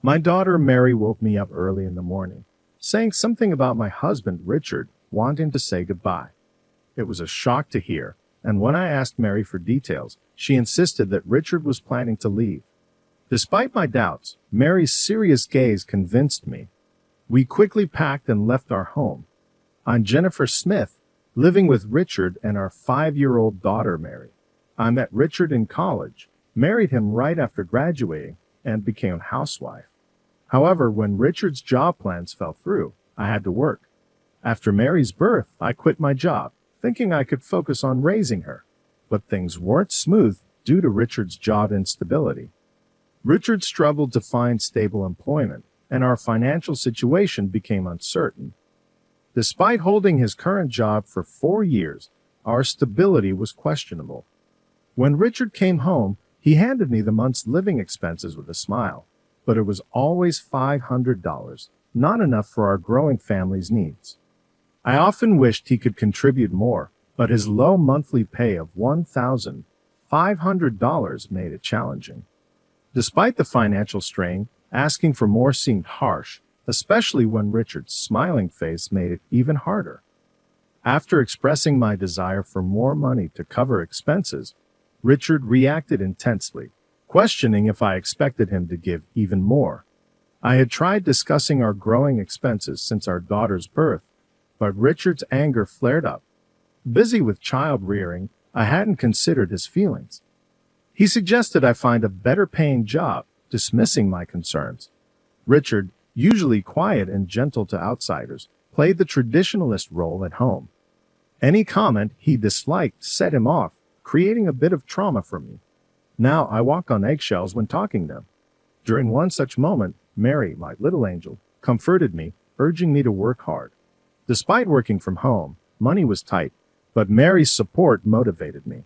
My daughter Mary woke me up early in the morning, saying something about my husband Richard wanting to say goodbye. It was a shock to hear, and when I asked Mary for details, she insisted that Richard was planning to leave. Despite my doubts, Mary's serious gaze convinced me. We quickly packed and left our home. I'm Jennifer Smith, living with Richard and our 5-year-old daughter Mary. I met Richard in college, married him right after graduating, and became a housewife. However, when Richard's job plans fell through, I had to work. After Mary's birth, I quit my job, thinking I could focus on raising her. But things weren't smooth due to Richard's job instability. Richard struggled to find stable employment, and our financial situation became uncertain. Despite holding his current job for 4 years, our stability was questionable. When Richard came home, he handed me the month's living expenses with a smile, but it was always $500, not enough for our growing family's needs. I often wished he could contribute more, but his low monthly pay of $1,500 made it challenging. Despite the financial strain, asking for more seemed harsh, especially when Richard's smiling face made it even harder. After expressing my desire for more money to cover expenses, Richard reacted intensely, questioning if I expected him to give even more. I had tried discussing our growing expenses since our daughter's birth, but Richard's anger flared up. Busy with child rearing, I hadn't considered his feelings. He suggested I find a better-paying job, dismissing my concerns. Richard, usually quiet and gentle to outsiders, played the traditionalist role at home. Any comment he disliked set him off, creating a bit of trauma for me. Now I walk on eggshells when talking to him. During one such moment, Mary, my little angel, comforted me, urging me to work hard. Despite working from home, money was tight, but Mary's support motivated me.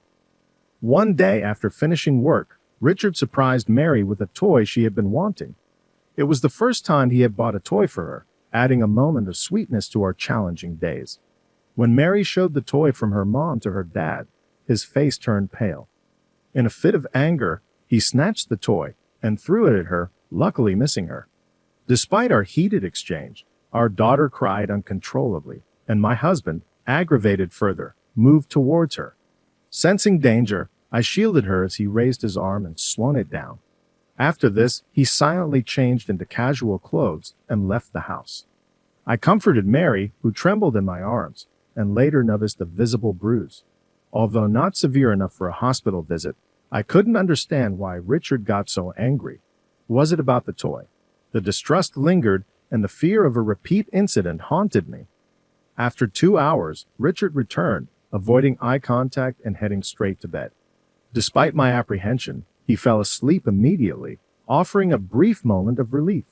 One day after finishing work, Richard surprised Mary with a toy she had been wanting. It was the first time he had bought a toy for her, adding a moment of sweetness to our challenging days. When Mary showed the toy from her mom to her dad, his face turned pale. In a fit of anger, he snatched the toy and threw it at her, luckily missing her. Despite our heated exchange, our daughter cried uncontrollably, and my husband, aggravated further, moved towards her. Sensing danger, I shielded her as he raised his arm and swung it down. After this, he silently changed into casual clothes and left the house. I comforted Mary, who trembled in my arms, and later noticed a visible bruise. Although not severe enough for a hospital visit, I couldn't understand why Richard got so angry. Was it about the toy? The distrust lingered, and the fear of a repeat incident haunted me. After 2 hours, Richard returned, avoiding eye contact and heading straight to bed. Despite my apprehension, he fell asleep immediately, offering a brief moment of relief.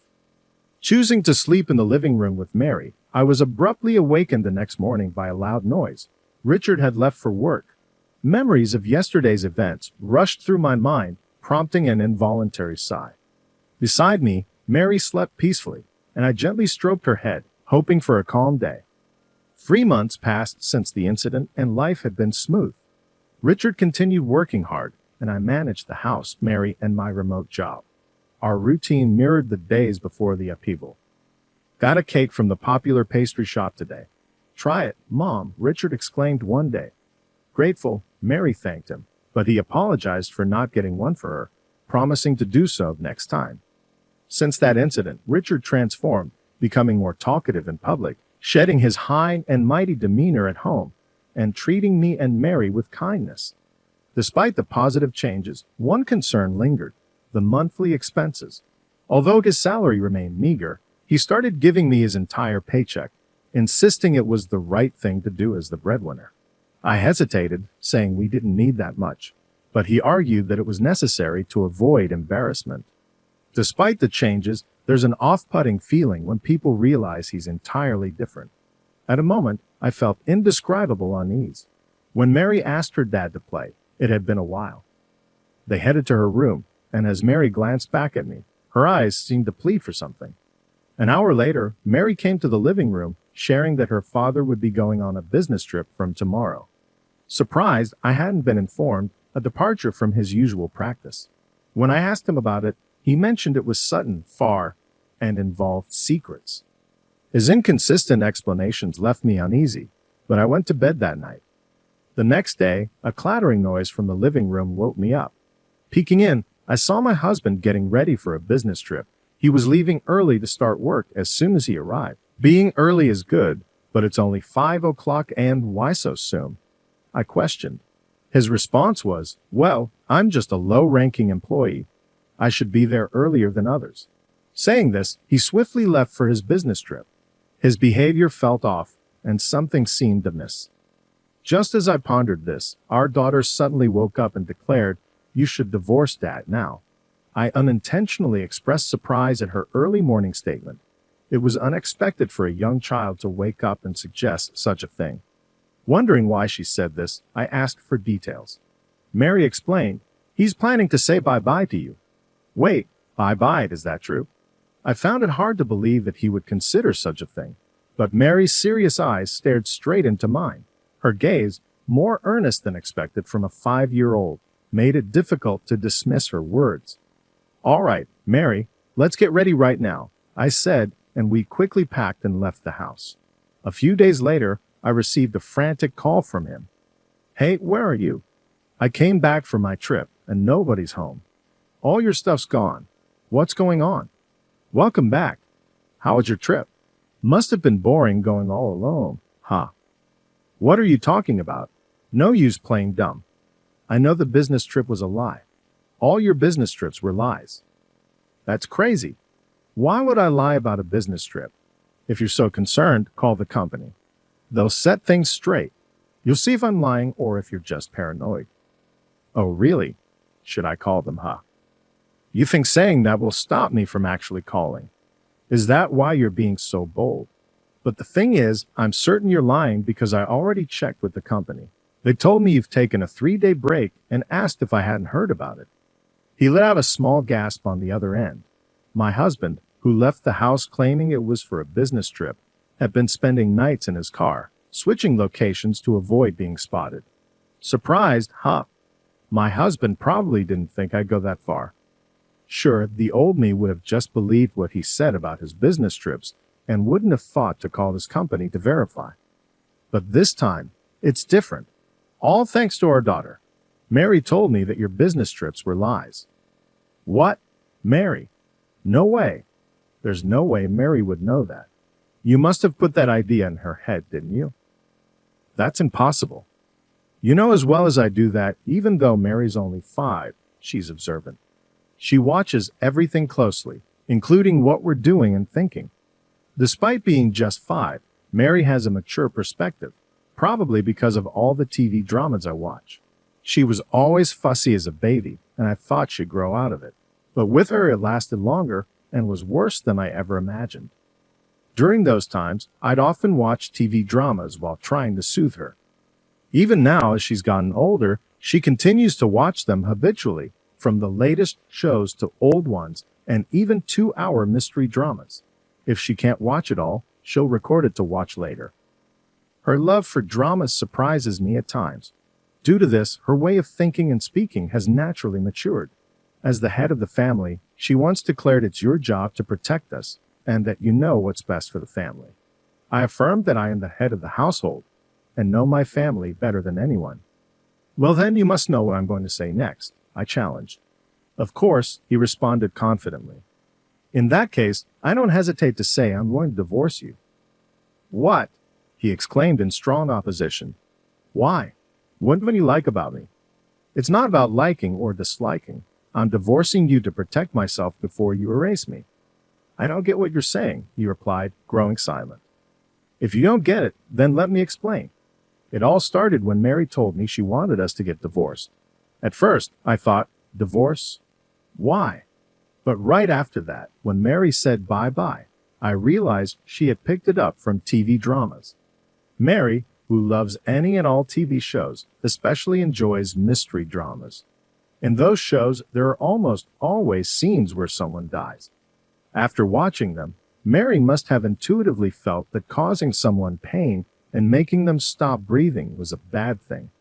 Choosing to sleep in the living room with Mary, I was abruptly awakened the next morning by a loud noise. Richard had left for work. Memories of yesterday's events rushed through my mind, prompting an involuntary sigh. Beside me, Mary slept peacefully, and I gently stroked her head, hoping for a calm day. 3 months passed since the incident, and life had been smooth. Richard continued working hard, and I managed the house, Mary, and my remote job. Our routine mirrored the days before the upheaval. Got a cake from the popular pastry shop today. Try it, Mom, Richard exclaimed one day. Grateful, Mary thanked him, but he apologized for not getting one for her, promising to do so next time. Since that incident, Richard transformed, becoming more talkative in public, shedding his high and mighty demeanor at home, and treating me and Mary with kindness. Despite the positive changes, one concern lingered: the monthly expenses. Although his salary remained meager, he started giving me his entire paycheck, insisting it was the right thing to do as the breadwinner. I hesitated, saying we didn't need that much, but he argued that it was necessary to avoid embarrassment. Despite the changes, there's an off-putting feeling when people realize he's entirely different. At a moment, I felt indescribable unease. When Mary asked her dad to play, it had been a while. They headed to her room, and as Mary glanced back at me, her eyes seemed to plead for something. An hour later, Mary came to the living room, sharing that her father would be going on a business trip from tomorrow. Surprised I hadn't been informed, a departure from his usual practice. When I asked him about it, He mentioned it was sudden, far, and involved secrets. His inconsistent explanations left me uneasy, but I went to bed that night. The next day, a clattering noise from the living room woke me up. Peeking in, I saw my husband getting ready for a business trip. He was leaving early to start work as soon as he arrived. Being early is good, but it's only 5 o'clock and why so soon? I questioned. His response was, well, I'm just a low-ranking employee. I should be there earlier than others. Saying this, he swiftly left for his business trip. His behavior felt off, and something seemed amiss. Just as I pondered this, our daughter suddenly woke up and declared, "You should divorce Dad now." I unintentionally expressed surprise at her early morning statement. It was unexpected for a young child to wake up and suggest such a thing. Wondering why she said this, I asked for details. Mary explained, "He's planning to say bye-bye to you." Wait, bye-bye, is that true? I found it hard to believe that he would consider such a thing, but Mary's serious eyes stared straight into mine. Her gaze, more earnest than expected from a 5-year-old, made it difficult to dismiss her words. "All right, Mary, let's get ready right now," I said, and we quickly packed and left the house. A few days later, I received a frantic call from him. "Hey, where are you? I came back from my trip, and nobody's home. All your stuff's gone. What's going on? Welcome back. How was your trip? Must have been boring going all alone, huh? What are you talking about? No use playing dumb. I know the business trip was a lie. All your business trips were lies." "That's crazy. Why would I lie about a business trip? If you're so concerned, call the company. They'll set things straight. You'll see if I'm lying or if you're just paranoid." "Oh, really? Should I call them, huh? You think saying that will stop me from actually calling? Is that why you're being so bold? But the thing is, I'm certain you're lying because I already checked with the company. They told me you've taken a 3-day break and asked if I hadn't heard about it." He let out a small gasp on the other end. My husband, who left the house claiming it was for a business trip, had been spending nights in his car, switching locations to avoid being spotted. Surprised, huh? My husband probably didn't think I'd go that far. Sure, the old me would have just believed what he said about his business trips and wouldn't have thought to call his company to verify. But this time, it's different. All thanks to our daughter. Mary told me that your business trips were lies. What? Mary? No way. There's no way Mary would know that. You must have put that idea in her head, didn't you? That's impossible. You know as well as I do that, even though Mary's only 5, she's observant. She watches everything closely, including what we're doing and thinking. Despite being just 5, Mary has a mature perspective, probably because of all the TV dramas I watch. She was always fussy as a baby, and I thought she'd grow out of it. But with her, it lasted longer and was worse than I ever imagined. During those times, I'd often watch TV dramas while trying to soothe her. Even now, as she's gotten older, she continues to watch them habitually, from the latest shows to old ones, and even 2-hour mystery dramas. If she can't watch it all, she'll record it to watch later. Her love for dramas surprises me at times. Due to this, her way of thinking and speaking has naturally matured. As the head of the family, she once declared it's your job to protect us, and that you know what's best for the family. I affirmed that I am the head of the household, and know my family better than anyone. Well then, you must know what I'm going to say next, I challenged. Of course, he responded confidently. In that case, I don't hesitate to say I'm going to divorce you. What? He exclaimed in strong opposition. Why? What do you like about me? It's not about liking or disliking. I'm divorcing you to protect myself before you erase me. I don't get what you're saying, he replied, growing silent. If you don't get it, then let me explain. It all started when Mary told me she wanted us to get divorced. At first, I thought, divorce? Why? But right after that, when Mary said bye-bye, I realized she had picked it up from TV dramas. Mary, who loves any and all TV shows, especially enjoys mystery dramas. In those shows, there are almost always scenes where someone dies. After watching them, Mary must have intuitively felt that causing someone pain and making them stop breathing was a bad thing.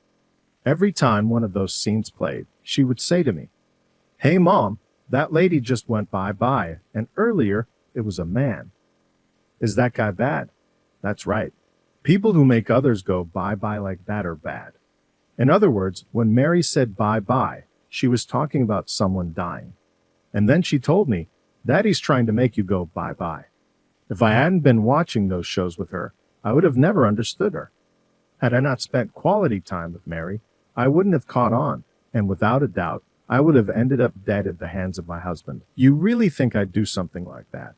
Every time one of those scenes played, she would say to me, "Hey, Mom, That lady just went bye-bye, and earlier it was a man. Is that guy bad? That's right. People who make others go bye-bye like that are bad. In other words, when Mary said bye-bye, she was talking about someone dying. And then she told me, Daddy's trying to make you go bye-bye. If I hadn't been watching those shows with her, I would have never understood her. Had I not spent quality time with Mary, I wouldn't have caught on, and without a doubt, I would have ended up dead at the hands of my husband. You really think I'd do something like that?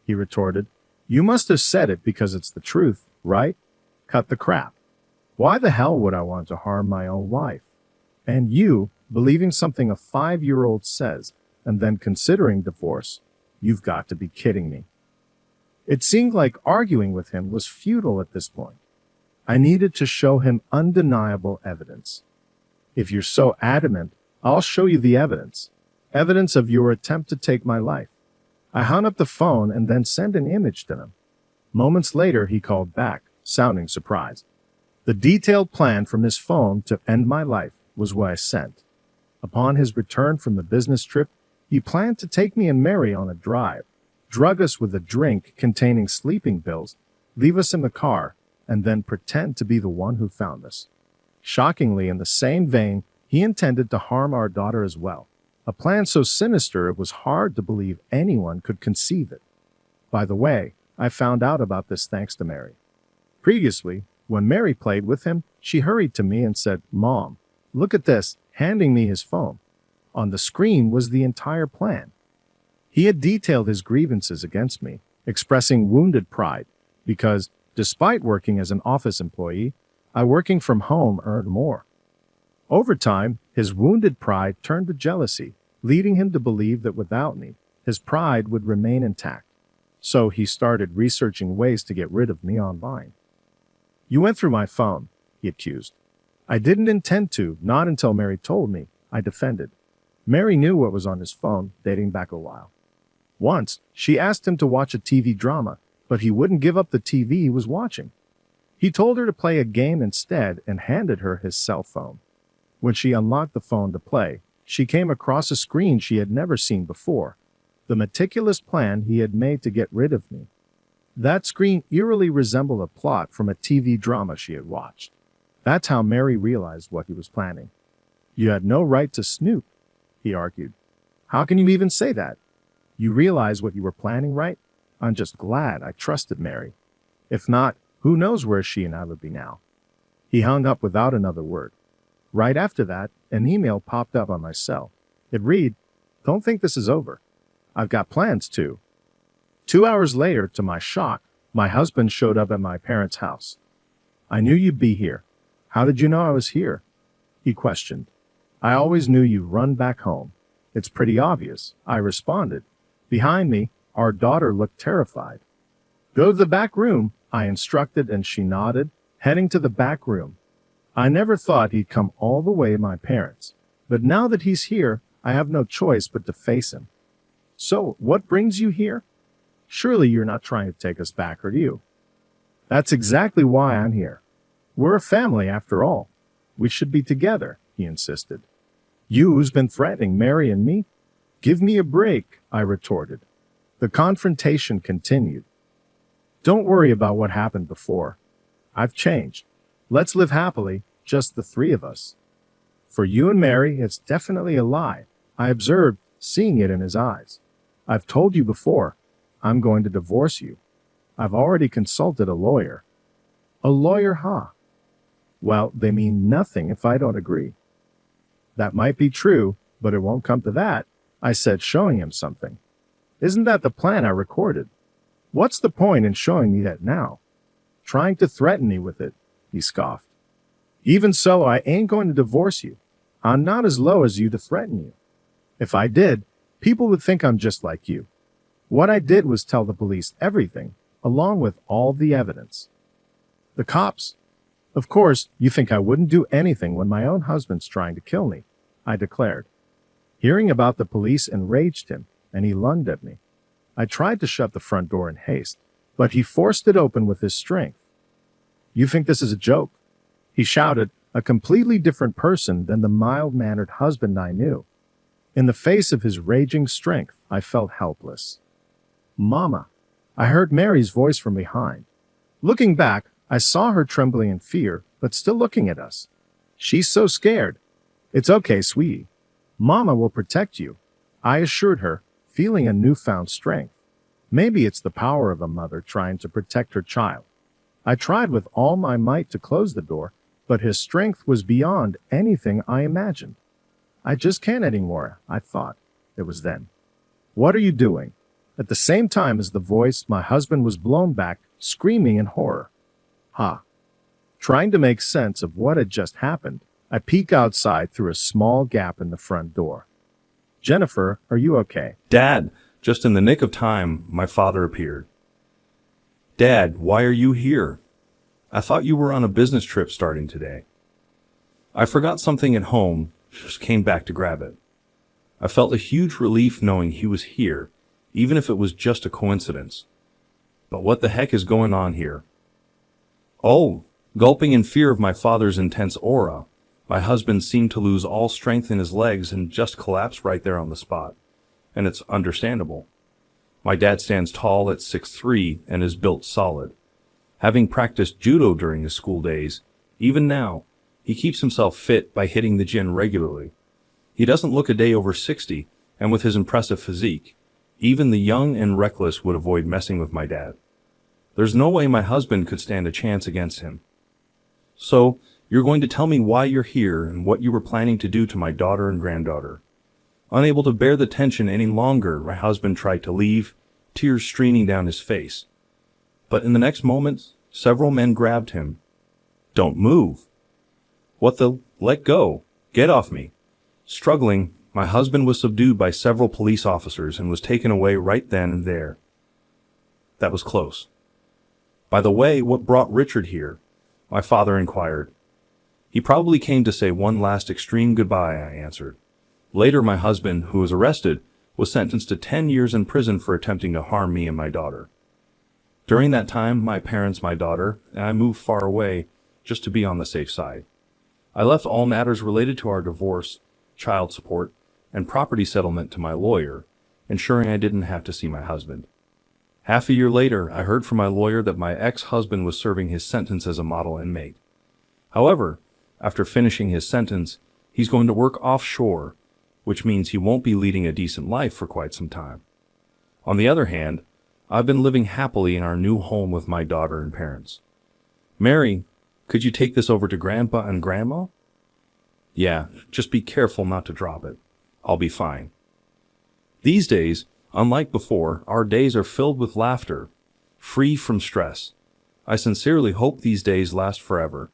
He retorted. You must have said it because it's the truth, right? Cut the crap. Why the hell would I want to harm my own wife? And you, believing something a 5-year-old says, and then considering divorce, you've got to be kidding me. It seemed like arguing with him was futile at this point. I needed to show him undeniable evidence. If you're so adamant, I'll show you the evidence. Evidence of your attempt to take my life. I hung up the phone and then sent an image to him. Moments later, he called back, sounding surprised. The detailed plan from his phone to end my life was what I sent. Upon his return from the business trip, he planned to take me and Mary on a drive, drug us with a drink containing sleeping pills, leave us in the car, and then pretend to be the one who found us. Shockingly, in the same vein, he intended to harm our daughter as well, a plan so sinister it was hard to believe anyone could conceive it. By the way, I found out about this thanks to Mary. Previously, when Mary played with him, she hurried to me and said, Mom, look at this, handing me his phone. On the screen was the entire plan. He had detailed his grievances against me, expressing wounded pride, because, despite working as an office employee, I working from home earned more. Over time, his wounded pride turned to jealousy, leading him to believe that without me, his pride would remain intact. So he started researching ways to get rid of me online. You went through my phone, he accused. I didn't intend to, not until Mary told me, I defended. Mary knew what was on his phone, dating back a while. Once, she asked him to watch a TV drama, but he wouldn't give up the TV he was watching. He told her to play a game instead and handed her his cell phone. When she unlocked the phone to play, she came across a screen she had never seen before, the meticulous plan he had made to get rid of me. That screen eerily resembled a plot from a TV drama she had watched. That's how Mary realized what he was planning. You had no right to snoop, he argued. How can you even say that? You realize what you were planning, right? I'm just glad I trusted Mary. If not, who knows where she and I would be now? He hung up without another word. Right after that, an email popped up on my cell. It read, Don't think this is over. I've got plans too. 2 hours later, to my shock, my husband showed up at my parents' house. I knew you'd be here. How did you know I was here? He questioned. I always knew you'd run back home. It's pretty obvious, I responded. Behind me, our daughter looked terrified. Go to the back room, I instructed, and she nodded, heading to the back room. I never thought he'd come all the way to my parents, but now that he's here, I have no choice but to face him. So, what brings you here? Surely you're not trying to take us back, are you? That's exactly why I'm here. We're a family after all. We should be together, he insisted. You who's been threatening Mary and me? Give me a break, I retorted. The confrontation continued. Don't worry about what happened before. I've changed. Let's live happily, just the three of us. For you and Mary, it's definitely a lie, I observed, seeing it in his eyes. I've told you before, I'm going to divorce you. I've already consulted a lawyer. A lawyer, huh? Well, they mean nothing if I don't agree. That might be true, but it won't come to that, I said, showing him something. Isn't that the plan I recorded? What's the point in showing me that now? Trying to threaten me with it, he scoffed. Even so, I ain't going to divorce you. I'm not as low as you to threaten you. If I did, people would think I'm just like you. What I did was tell the police everything, along with all the evidence. The cops? Of course, you think I wouldn't do anything when my own husband's trying to kill me, I declared. Hearing about the police enraged him, and he lunged at me. I tried to shut the front door in haste, but he forced it open with his strength. You think this is a joke? He shouted, a completely different person than the mild-mannered husband I knew. In the face of his raging strength, I felt helpless. Mama! I heard Mary's voice from behind. Looking back, I saw her trembling in fear, but still looking at us. She's so scared. It's okay, sweetie. Mama will protect you, I assured her, feeling a newfound strength. Maybe it's the power of a mother trying to protect her child. I tried with all my might to close the door, but his strength was beyond anything I imagined. I just can't anymore, I thought. It was then. What are you doing? At the same time as the voice, my husband was blown back, screaming in horror. Ha! Trying to make sense of what had just happened, I peek outside through a small gap in the front door. Jennifer, are you okay? Dad, just in the nick of time, my father appeared. Dad, why are you here? I thought you were on a business trip starting today. I forgot something at home, just came back to grab it. I felt a huge relief knowing he was here, even if it was just a coincidence. But what the heck is going on here? Oh, gulping in fear of my father's intense aura, my husband seemed to lose all strength in his legs and just collapse right there on the spot. And it's understandable. My dad stands tall at 6'3" and is built solid. Having practiced judo during his school days, even now, he keeps himself fit by hitting the gym regularly. He doesn't look a day over 60, and with his impressive physique, even the young and reckless would avoid messing with my dad. There's no way my husband could stand a chance against him. So, you're going to tell me why you're here and what you were planning to do to my daughter and granddaughter. Unable to bear the tension any longer, my husband tried to leave, tears streaming down his face. But in the next moment, several men grabbed him. Don't move. What the? Let go. Get off me. Struggling, my husband was subdued by several police officers and was taken away right then and there. That was close. By the way, what brought Richard here? My father inquired. He probably came to say one last extreme goodbye, I answered. Later, my husband, who was arrested, was sentenced to 10 years in prison for attempting to harm me and my daughter. During that time, my parents, my daughter, and I moved far away just to be on the safe side. I left all matters related to our divorce, child support, and property settlement to my lawyer, ensuring I didn't have to see my husband. Half a year later, I heard from my lawyer that my ex-husband was serving his sentence as a model inmate. However, after finishing his sentence, he's going to work offshore, which means he won't be leading a decent life for quite some time. On the other hand, I've been living happily in our new home with my daughter and parents. Mary, could you take this over to Grandpa and Grandma? Yeah, just be careful not to drop it. I'll be fine. These days, unlike before, our days are filled with laughter, free from stress. I sincerely hope these days last forever.